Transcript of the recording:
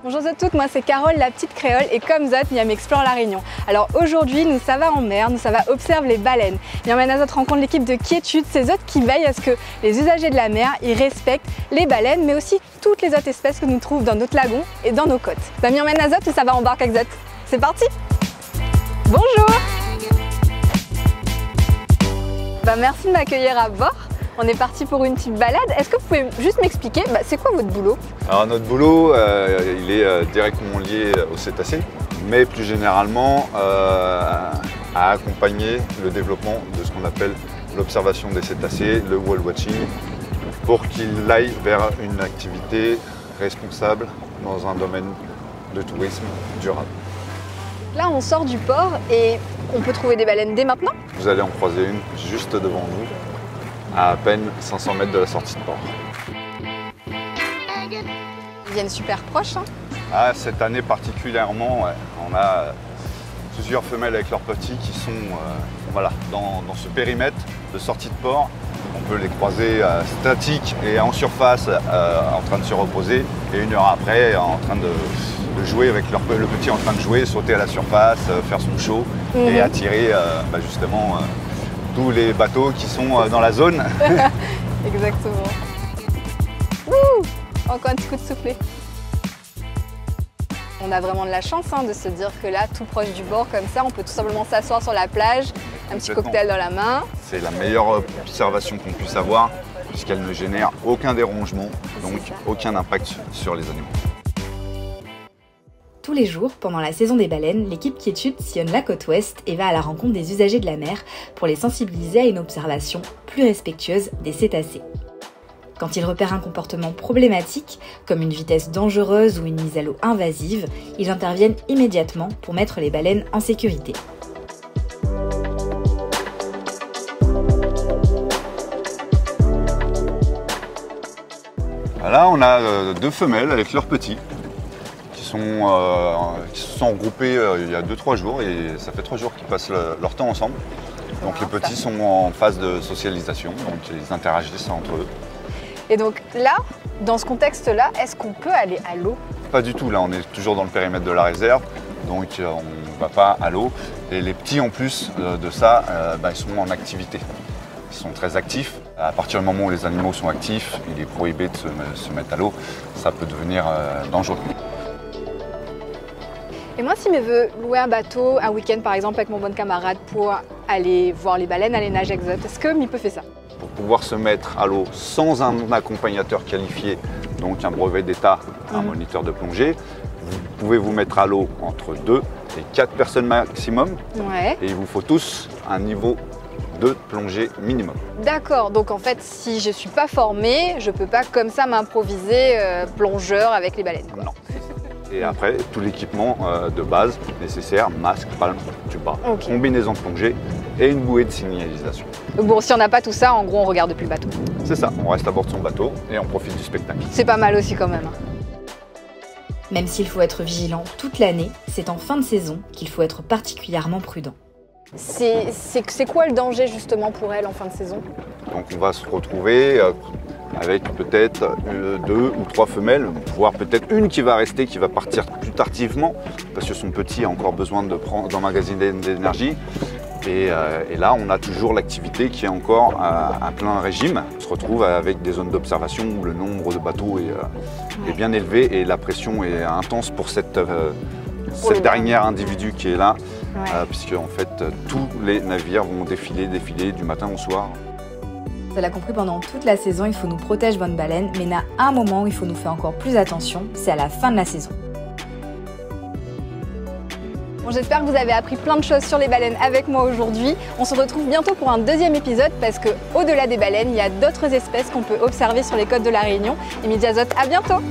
Bonjour à toutes, moi c'est Carole, la petite créole, et comme Zot, Miam explore la Réunion. Alors aujourd'hui, nous ça va en mer, nous ça va observe les baleines. Miam et Zot rencontre l'équipe de Quiétude, c'est Zot qui veille à ce que les usagers de la mer ils respectent les baleines, mais aussi toutes les autres espèces que nous trouvons dans notre lagon et dans nos côtes. Miam et Zot, tout ça va en barque avec Zot. C'est parti! Bonjour! Merci de m'accueillir à bord. On est parti pour une petite balade. Est-ce que vous pouvez juste m'expliquer, c'est quoi votre boulot? Alors notre boulot, il est directement lié aux cétacés, mais plus généralement à accompagner le développement de ce qu'on appelle l'observation des cétacés, le whale watching, pour qu'il aille vers une activité responsable dans un domaine de tourisme durable. Là, on sort du port et on peut trouver des baleines dès maintenant? Vous allez en croiser une juste devant vous, à peine 500 mètres de la sortie de port. Ils viennent super proches. Ah, cette année particulièrement, ouais. On a plusieurs femelles avec leurs petits qui sont voilà, dans ce périmètre de sortie de port. On peut les croiser statiques et en surface en train de se reposer, et une heure après en train de jouer avec le petit en train de jouer, sauter à la surface, faire son show et attirer justement tous les bateaux qui sont dans la zone. Exactement. Ouh, encore un petit coup de soufflet. On a vraiment de la chance de se dire que là, tout proche du bord comme ça, on peut tout simplement s'asseoir sur la plage, un petit cocktail dans la main. C'est la meilleure observation qu'on puisse avoir puisqu'elle ne génère aucun dérangement, donc aucun impact sur les animaux. Tous les jours, pendant la saison des baleines, l'équipe Quiétude sillonne la côte ouest et va à la rencontre des usagers de la mer pour les sensibiliser à une observation plus respectueuse des cétacés. Quand ils repèrent un comportement problématique, comme une vitesse dangereuse ou une mise à l'eau invasive, ils interviennent immédiatement pour mettre les baleines en sécurité. Là, on a deux femelles avec leurs petits qui se sont regroupés il y a 2-3 jours, et ça fait 3 jours qu'ils passent leur temps ensemble. Donc les petits sont en phase de socialisation, donc ils interagissent entre eux. Et donc là, dans ce contexte-là, est-ce qu'on peut aller à l'eau? Pas du tout, là on est toujours dans le périmètre de la réserve, donc on ne va pas à l'eau. Et les petits en plus de ça, ils sont en activité. Ils sont très actifs. À partir du moment où les animaux sont actifs, il est prohibé de se mettre à l'eau. Ça peut devenir dangereux. Et moi, si je veux louer un bateau, un week-end par exemple, avec mon bon camarade pour aller voir les baleines, aller nager avec Zot, est-ce que Mi peut faire ça? Pour pouvoir se mettre à l'eau sans un accompagnateur qualifié, donc un brevet d'état, un moniteur de plongée, vous pouvez vous mettre à l'eau entre 2 et 4 personnes maximum. Ouais. Et il vous faut tous un niveau de plongée minimum. D'accord, donc en fait, si je ne suis pas formée, je ne peux pas comme ça m'improviser plongeur avec les baleines, quoi. Non. Et après, tout l'équipement de base nécessaire, masque, palme, tuba, combinaison de plongée et une bouée de signalisation. Donc bon, si on n'a pas tout ça, en gros, on regarde depuis le bateau. C'est ça, on reste à bord de son bateau et on profite du spectacle. C'est pas mal aussi quand même. Même s'il faut être vigilant toute l'année, c'est en fin de saison qu'il faut être particulièrement prudent. C'est quoi le danger justement pour elle en fin de saison? Donc on va se retrouver avec peut-être 2 ou 3 femelles, voire peut-être une qui va rester, qui va partir plus tardivement, parce que son petit a encore besoin d'emmagasiner d'énergie. Et là, on a toujours l'activité qui est encore à plein régime. On se retrouve avec des zones d'observation où le nombre de bateaux est bien élevé et la pression est intense pour cette dernière individu qui est là, puisque en fait tous les navires vont défiler du matin au soir. Vous l'avez compris, pendant toute la saison, il faut nous protéger bonne baleine, mais il y a un moment où il faut nous faire encore plus attention, c'est à la fin de la saison. Bon, j'espère que vous avez appris plein de choses sur les baleines avec moi aujourd'hui. On se retrouve bientôt pour un deuxième épisode parce qu'au-delà des baleines, il y a d'autres espèces qu'on peut observer sur les côtes de la Réunion. Et Zot, à bientôt!